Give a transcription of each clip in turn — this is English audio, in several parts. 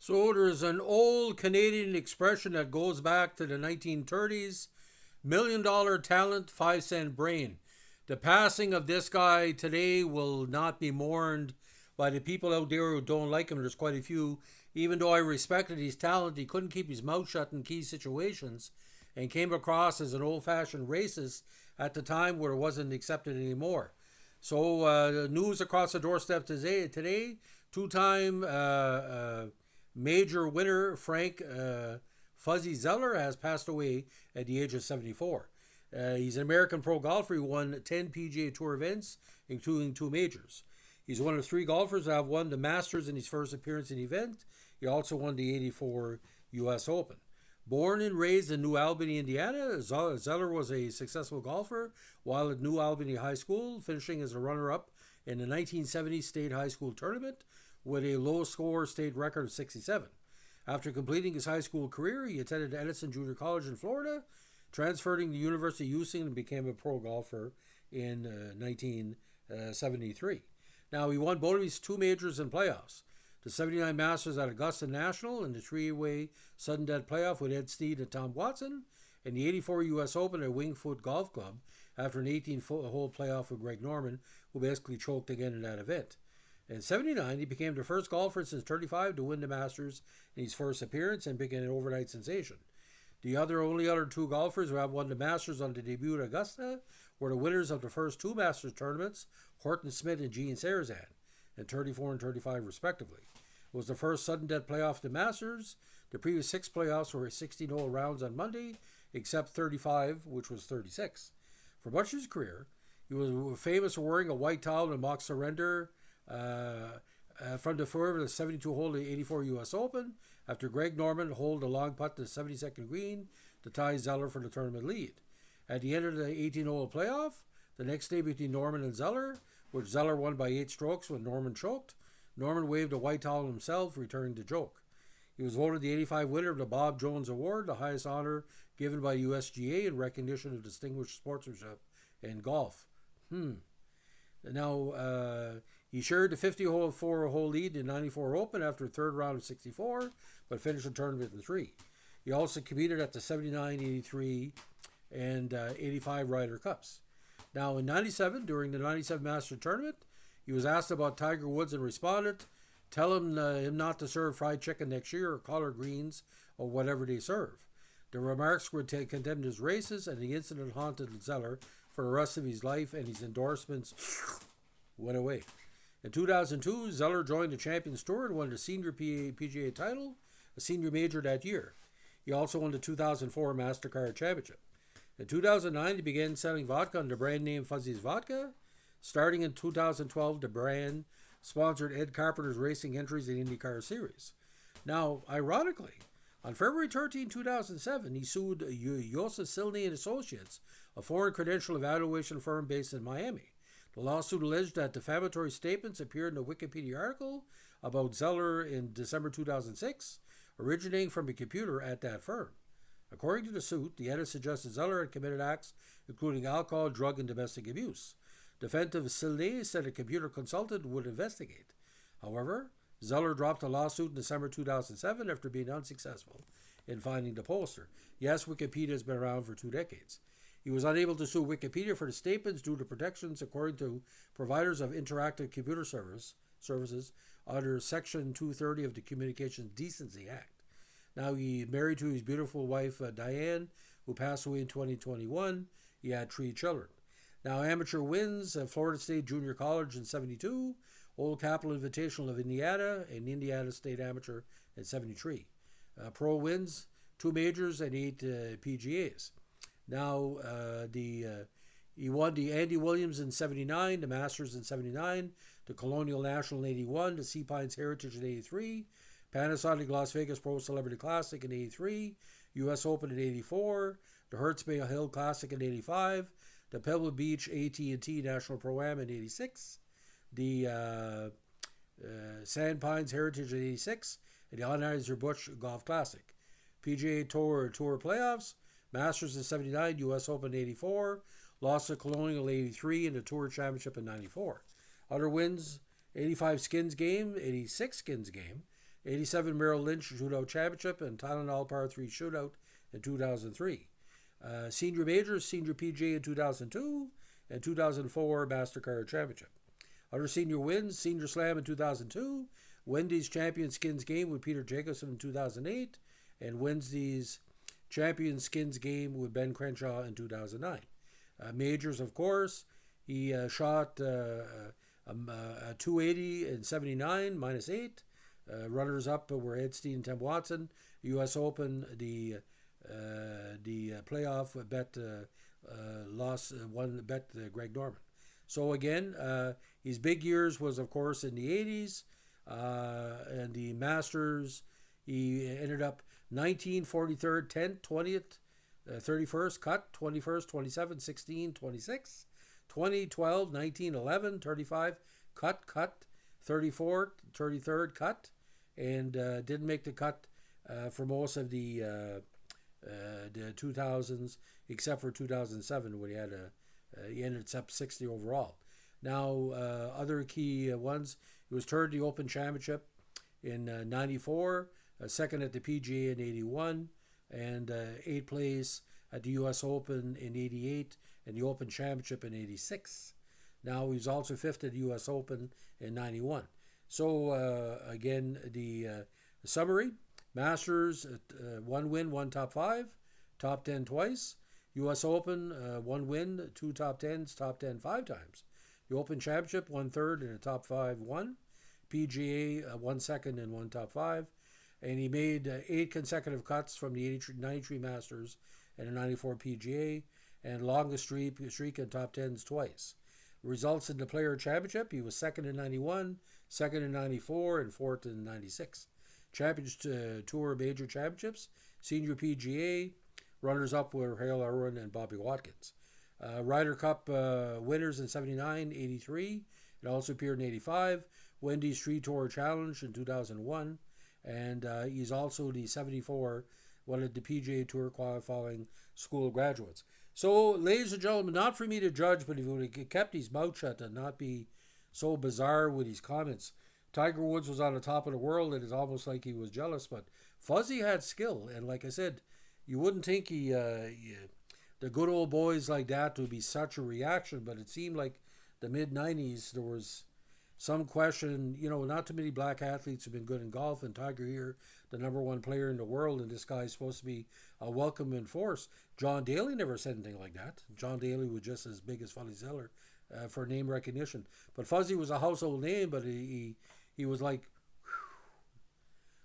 So there's an old Canadian expression that goes back to the 1930s: $1 million talent, 5 cent brain. The passing of this guy today will not be mourned by the people out there who don't like him. There's quite a few. Even though I respected his talent, he couldn't keep his mouth shut in key situations and came across as an old fashioned racist at the time where it wasn't accepted anymore. So, news across the doorstep today, two-time major winner Frank Fuzzy Zoeller has passed away at the age of 74. He's an American pro golfer. He won 10 PGA Tour events, including two majors. He's one of three golfers that have won the Masters in his first appearance in the event. He also won the '84 U.S. Open. Born and raised in New Albany, Indiana, Zoeller was a successful golfer while at New Albany High School, finishing as a runner-up in the 1970 state high school tournament with a low-score state record of 67. After completing his high school career, he attended Edison Junior College in Florida, transferring to the University of Houston, and became a pro golfer in 1973. Now, he won both of his two majors and playoffs: the '79 Masters at Augusta National and the three-way sudden death playoff with Ed Steed and Tom Watson, and the '84 U.S. Open at Wingfoot Golf Club after an 18-hole playoff with Greg Norman, who basically choked again in that event. In '79, he became the first golfer since 35 to win the Masters in his first appearance and became an overnight sensation. The only other two golfers who have won the Masters on the debut at Augusta were the winners of the first two Masters tournaments, Horton Smith and Gene Sarazan, in 34 and 35 respectively. It was the first sudden death playoff of the Masters. The previous six playoffs were 16-hole rounds on Monday, except 35, which was 36. For much of his career, he was famous for wearing a white towel and mock surrender from the first of the 72-hole of the '84 U.S. Open after Greg Norman holed a long putt to the 72nd green to tie Zoeller for the tournament lead. At the end of the 18-hole playoff, the next day between Norman and Zoeller, which Zoeller won by 8 strokes when Norman choked, Norman waved a white towel himself, returning the joke. He was voted the '85 winner of the Bob Jones Award, the highest honor given by USGA in recognition of distinguished sportsmanship in golf. Now, he shared the 54-hole lead in the '94 Open after a third round of 64, but finished the tournament in 3. He also competed at the '79, '83, and '85 Ryder Cups. Now, in '97, during the '97 Masters Tournament, he was asked about Tiger Woods and responded, "Tell him not to serve fried chicken next year or collard greens or whatever they serve." The remarks were condemned as racist, and the incident haunted Zoeller for the rest of his life, and his endorsements went away. In 2002, Zoeller joined the Champions Tour and won the senior PGA title, a senior major that year. He also won the 2004 MasterCard Championship. In 2009, he began selling vodka under the brand name Fuzzy's Vodka. Starting in 2012, the brand sponsored Ed Carpenter's racing entries in the IndyCar Series. Now, ironically, on February 13, 2007, he sued Joseph Silney and Associates, a foreign credential evaluation firm based in Miami. The lawsuit alleged that defamatory statements appeared in a Wikipedia article about Zoeller in December 2006, originating from a computer at that firm. According to the suit, the edit suggested Zoeller had committed acts including alcohol, drug, and domestic abuse. Defendant Silney said a computer consultant would investigate. However, Zoeller dropped the lawsuit in December 2007 after being unsuccessful in finding the poster. Yes, Wikipedia has been around for 2 decades. He was unable to sue Wikipedia for the statements due to protections according to providers of interactive computer services under Section 230 of the Communications Decency Act. Now, he married to his beautiful wife, Diane, who passed away in 2021. He had 3 children. Now, amateur wins at Florida State Junior College in '72, Old Capitol Invitational of Indiana, and Indiana State Amateur in '73. Pro wins 2 majors and 8 PGAs. Now, he won the Andy Williams in '79, the Masters in '79, the Colonial National in '81, the Sea Pines Heritage in '83, Panasonic Las Vegas Pro Celebrity Classic in '83, U.S. Open in '84, the Hertz Bay Hill Classic in '85, the Pebble Beach AT&T National Pro-Am in '86, the Sand Pines Heritage in '86, and the Anheuser-Busch Golf Classic. PGA Tour playoffs: Masters in '79, U.S. Open in '84, lost to Colonial '83, and the Tour Championship in '94. Other wins: '85 Skins Game, '86 Skins Game, '87 Merrill Lynch Shootout Championship and Tylenol Par 3 Shootout in 2003. Senior Majors, Senior PGA in 2002 and 2004 MasterCard Championship. Other senior wins, Senior Slam in 2002, Wendy's Champion Skins Game with Peter Jacobson in 2008, and Wednesday's Champion Skins Game with Ben Crenshaw in 2009. Majors, of course, he shot a 280 in 79, -8. Runners-up were Ed Steen and Tim Watson. U.S. Open, the playoff bet one bet Greg Norman. So again, his big years was, of course, in the 80s, and the Masters, he ended up 19, 43rd, 10th, 20th, 31st, cut, 21st, 27, 16, 26, 20, 12, 19, 11, 35, cut, 34th, 33rd, cut, and didn't make the cut for most of the 2000s, except for 2007 when he ended up 60 overall. Now, other key ones, he was third at the Open Championship in 94, second at the PGA in 81, and 8th place at the U.S. Open in 88 and the Open Championship in 86. Now, he was also fifth at the U.S. Open in 91. So, again, the summary, Masters, 1 win, 1 top 5, top 10 twice. U.S. Open, 1 win, 2 top 10s, top 10 5 times. The Open Championship, 1 third and a top 5 1. PGA, 1 second and 1 top 5. And he made 8 consecutive cuts from the 93 Masters and a 94 PGA, and longest streak in top 10s twice. Results in the Player Championship, he was second in 91, second in 94, and fourth in 96. Champions Tour Major Championships, Senior PGA, runners-up were Hale Irwin and Bobby Watkins. Ryder Cup winners in 79, 83. It also appeared in 85. Wendy's Tree Tour Challenge in 2001. And he's also the 74, one of the PGA Tour qualifying school graduates. So, ladies and gentlemen, not for me to judge, but if he would have kept his mouth shut and not be so bizarre with his comments. Tiger Woods was on the top of the world, and it's almost like he was jealous, but Fuzzy had skill, and like I said, you wouldn't think the good old boys like that would be such a reaction, but it seemed like the mid-90s, there was some question, not too many black athletes have been good in golf, and Tiger here, the #1 player in the world, and this guy's supposed to be a welcome in force. John Daly never said anything like that. John Daly was just as big as Fuzzy Zoeller for name recognition. But Fuzzy was a household name, but he was like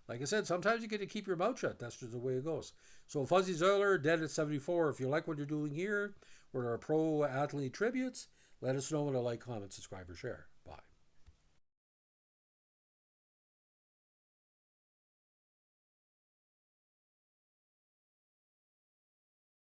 I said, sometimes you get to keep your mouth shut. That's just the way it goes. So Fuzzy Zoeller, dead at 74. If you like what you're doing here, with our pro athlete tributes, let us know with a like, comment, subscribe, or share.